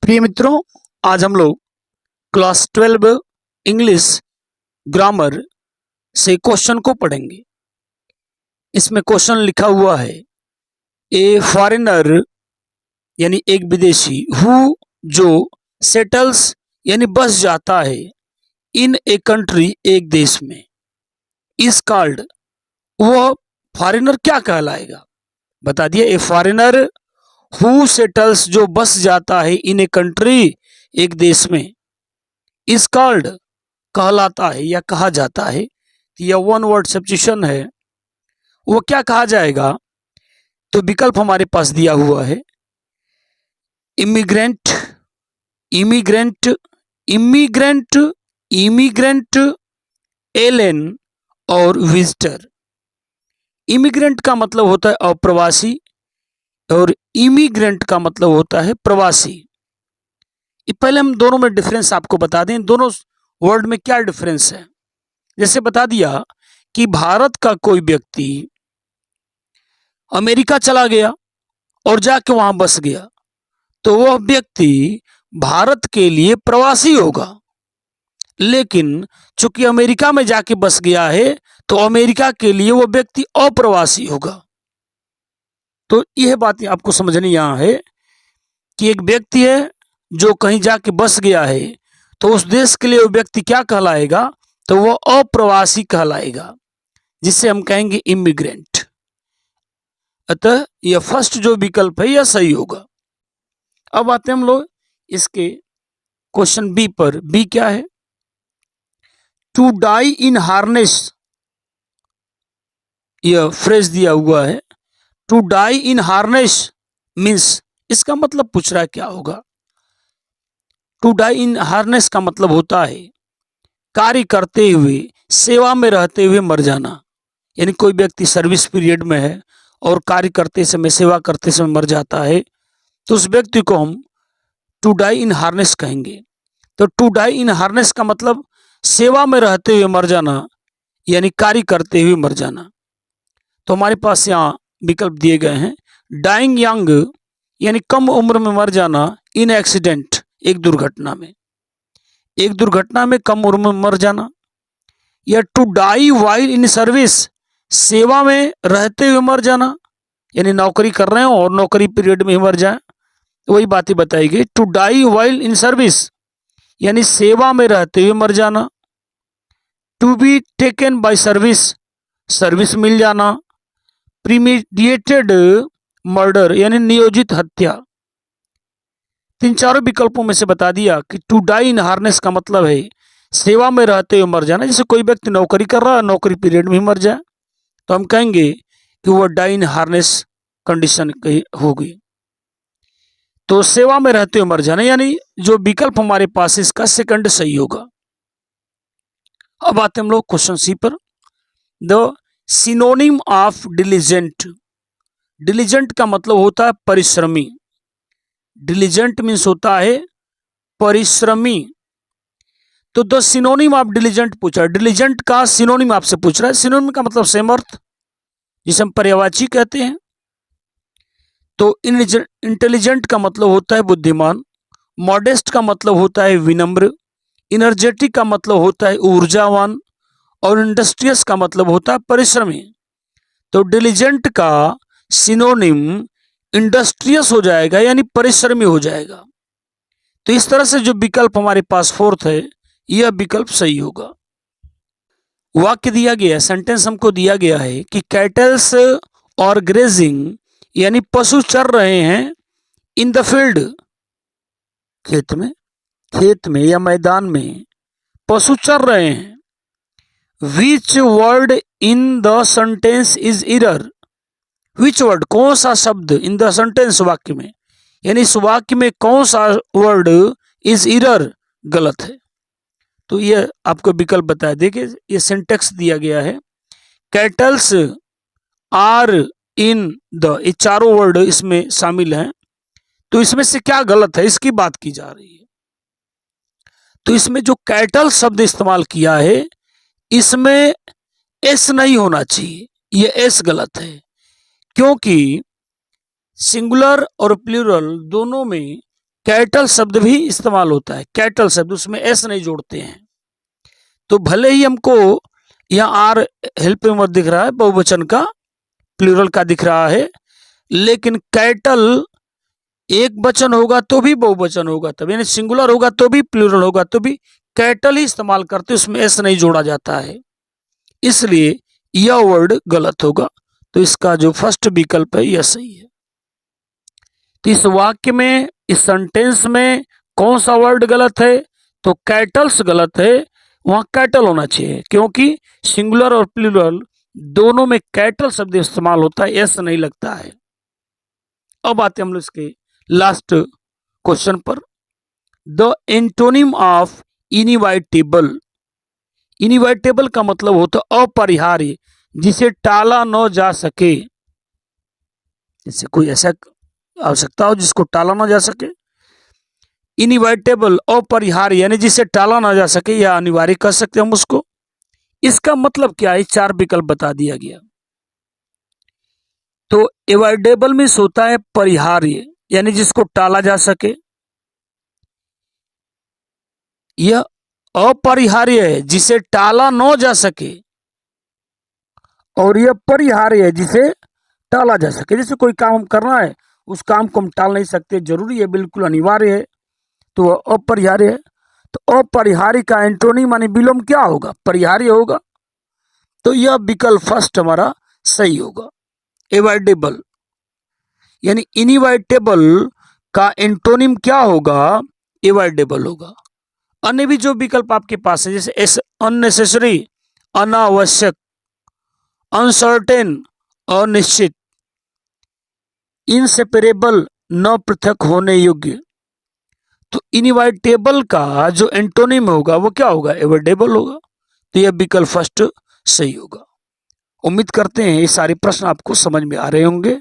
प्रिय मित्रों, आज हम लोग क्लास 12 इंग्लिश ग्रामर से क्वेश्चन को पढ़ेंगे। इसमें क्वेश्चन लिखा हुआ है, ए फॉरेनर यानी एक विदेशी, हु जो सेटल्स यानी बस जाता है, इन ए कंट्री एक देश में, इस कॉल्ड, वह फॉरेनर क्या कहलाएगा? बता दिया। ए फॉरेनर हु सेटल्स जो बस जाता है, इन ए कंट्री एक देश में, इस कॉल्ड कहलाता है या कहा जाता है। यह वन वर्ड सब्स्टिट्यूशन है। वो क्या कहा जाएगा? तो विकल्प हमारे पास दिया हुआ है, immigrant, immigrant, immigrant, immigrant, alien और विजिटर। इमिग्रेंट का मतलब होता है अप्रवासी और इमिग्रेंट का मतलब होता है प्रवासी। पहले हम दोनों में डिफरेंस आपको बता दें, दोनों वर्ड में क्या डिफरेंस है। जैसे बता दिया कि भारत का कोई व्यक्ति अमेरिका चला गया और जाके वहां बस गया, तो वह व्यक्ति भारत के लिए प्रवासी होगा। लेकिन चूंकि अमेरिका में जाके बस गया है, तो अमेरिका के लिए वह व्यक्ति अप्रवासी होगा। तो यह बात आपको समझनी यहां है कि एक व्यक्ति है जो कहीं जाके बस गया है, तो उस देश के लिए वो व्यक्ति क्या कहलाएगा? तो वो अप्रवासी कहलाएगा, जिसे हम कहेंगे इमिग्रेंट। अतः यह फर्स्ट जो विकल्प है यह सही होगा। अब आते हैं हम लोग इसके क्वेश्चन बी पर। बी क्या है? टू डाई इन हार्नेस, यह फ्रेज दिया हुआ है। To die in harness means, इसका मतलब पूछ रहा है क्या होगा? टू डाई इन हार्नेस का मतलब होता है कार्य करते हुए, सेवा में रहते हुए मर जाना। यानी कोई व्यक्ति सर्विस पीरियड में है और कार्य करते समय, सेवा करते समय मर जाता है, तो उस व्यक्ति को हम टू डाई इन हार्नेस कहेंगे। तो टू डाई इन हार्नेस का मतलब सेवा में रहते हुए मर जाना, यानी कार्य करते हुए मर जाना। तो हमारे पास यहाँ विकल्प दिए गए हैं, डाइंग यंग यानी कम उम्र में मर जाना, इन एक्सीडेंट एक दुर्घटना में, एक दुर्घटना में कम उम्र में मर जाना, या to die while in service, सेवा में रहते हुए मर जाना, यानी नौकरी कर रहे हो और नौकरी पीरियड में ही मर जाए, वही बातें बताई गई। To die while in service यानी सेवा में रहते हुए मर जाना। To be taken by service, service मिल जाना। प्रीमेडिएटेड मर्डर यानी नियोजित हत्या। तीन चारों विकल्पों में से बता दिया कि टू डाई इन हार्नेस का मतलब है सेवा में रहते हुए मर जाना। जैसे कोई व्यक्ति नौकरी कर रहा है, नौकरी पीरियड में ही मर जाए, तो हम कहेंगे कि वह डाई इन हार्नेस कंडीशन होगी। तो सेवा में रहते हुए मर जाना, यानी जो विकल्प हमारे पास इसका सेकंड सही होगा। अब आते हम लोग क्वेश्चन सी पर। The synonym of diligent, diligent का मतलब होता है परिश्रमी। डिलीजेंट मीन्स होता है परिश्रमी। तो द सिनोनिम ऑफ डिलीजेंट पूछा, डिलीजेंट का सिनोनिम आपसे पूछ रहा है। सिनोनिम का मतलब सेम अर्थ, जिसे हम पर्यायवाची कहते हैं। तो इंटेलिजेंट का मतलब होता है बुद्धिमान, मॉडेस्ट का मतलब होता है विनम्र, इनर्जेटिक का मतलब होता है ऊर्जावान, और इंडस्ट्रियस का मतलब होता है परिश्रमी। तो डिलीजेंट का सिनोनिम इंडस्ट्रियस हो जाएगा, यानी परिश्रमी हो जाएगा। तो इस तरह से जो विकल्प हमारे पास फोर्थ है, यह विकल्प सही होगा। वाक्य दिया गया, सेंटेंस हमको दिया गया है कि कैटल्स और ग्रेजिंग यानी पशु चर रहे हैं, इन द फील्ड, खेत में, खेत में या मैदान में पशु चर रहे हैं। Which word in the sentence is error, which word कौन सा शब्द, इन द सेंटेंस वाक्य में, यानी इस वाक्य में कौन सा वर्ड इज इरर गलत है। तो ये आपको विकल्प बताया। देखिए ये सिंटेक्स दिया गया है, कैटल्स आर इन द, ये चारों वर्ड इसमें शामिल हैं। तो इसमें से क्या गलत है, इसकी बात की जा रही है। तो इसमें जो कैटल शब्द इस्तेमाल किया है, इसमें एस नहीं होना चाहिए, ये एस गलत है। क्योंकि सिंगुलर और प्लूरल दोनों में कैटल शब्द भी इस्तेमाल होता है। कैटल शब्द, उसमें एस नहीं जोड़ते हैं। तो भले ही हमको यहाँ आर हेल्प में मत दिख रहा है, बहुवचन का, प्लूरल का दिख रहा है, लेकिन कैटल एक वचन होगा तो भी बहुवचन होगा तब, यानी सिंगुलर होगा तो भी, प्लूरल होगा तो भी कैटल ही इस्तेमाल करते, उसमें एस नहीं जोड़ा जाता है, इसलिए यह वर्ड गलत होगा। तो इसका जो फर्स्ट विकल्प है यह सही है। तो इस वाक्य में, इस सेंटेंस में कौन सा वर्ड गलत है? तो कैटल्स गलत है, वहां कैटल होना चाहिए, क्योंकि सिंगुलर और प्लूरल दोनों में कैटल शब्द इस्तेमाल होता है, एस नहीं लगता है। अब आते हम लोग इसके लास्ट क्वेश्चन पर। The antonym of inevitable. Inevitable का मतलब होता है अपरिहार्य, जिसे टाला न जा सके। जैसे कोई ऐसा आवश्यकता हो जिसको टाला ना जा सके। इनइवाइटेबल, अपरिहार्य, यानी जिसे टाला ना जा सके या अनिवार्य कह सकते हम उसको। इसका मतलब क्या है? 4 विकल्प बता दिया गया। तो एवॉइडेबल मीन्स होता है परिहार्य, यानी जिसको टाला जा सके। यह अपरिहार्य है, जिसे टाला न जा सके, और यह परिहार्य है, जिसे टाला जा सके। जैसे कोई काम हम करना है, उस काम को हम टाल नहीं सकते, जरूरी है, बिल्कुल अनिवार्य है, तो वह अपरिहार्य है। तो अपरिहार्य का एंटोनिम माने विलोम क्या होगा? परिहार्य होगा। तो यह विकल्प फर्स्ट हमारा सही होगा, एवॉइडेबल। यानी इनइवाइटेबल का एंटोनिम क्या होगा? एवॉइडेबल होगा। अन्य भी जो विकल्प आपके पास है, जैसे अननेसेसरी, अनावश्यक, अनसर्टेन, अनिश्चित, इनसेपरेबल, न पृथक होने योग्य, तो इनइवाइटेबल का जो एंटोनिम होगा वो क्या होगा? एवॉइडेबल होगा। तो यह विकल्प फर्स्ट सही होगा। उम्मीद करते हैं ये सारे प्रश्न आपको समझ में आ रहे होंगे।